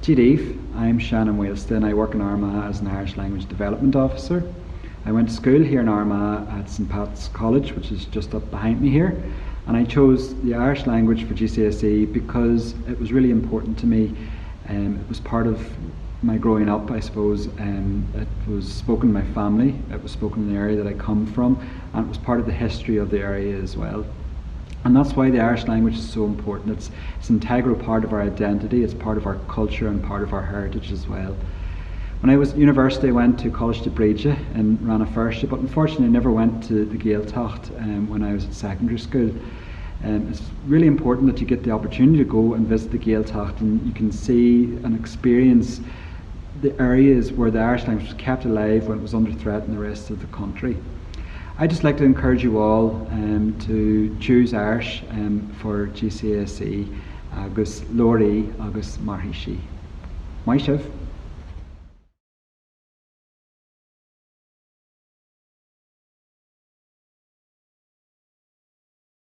G'day, I'm Seán Ó Maoilsté and I work in Armagh as an Irish Language Development Officer. I went to school here in Armagh at St Pat's College, which is just up behind me here, and I chose the Irish language for GCSE because it was really important to me. It was part of my growing up, I suppose. It was spoken in my family, it was spoken in the area that I come from, and it was part of the history of the area as well. And that's why the Irish language is so important. It's an integral part of our identity, it's part of our culture and part of our heritage as well. When I was at university, I went to College de Bríde in Rana First, but unfortunately I never went to the Gaeltacht when I was at secondary school. It's really important that you get the opportunity to go and visit the Gaeltacht and you can see and experience the areas where the Irish language was kept alive when it was under threat in the rest of the country. I'd just like to encourage you all to choose Irish for GCSE agus Lori agus Marhishi. Maishiv.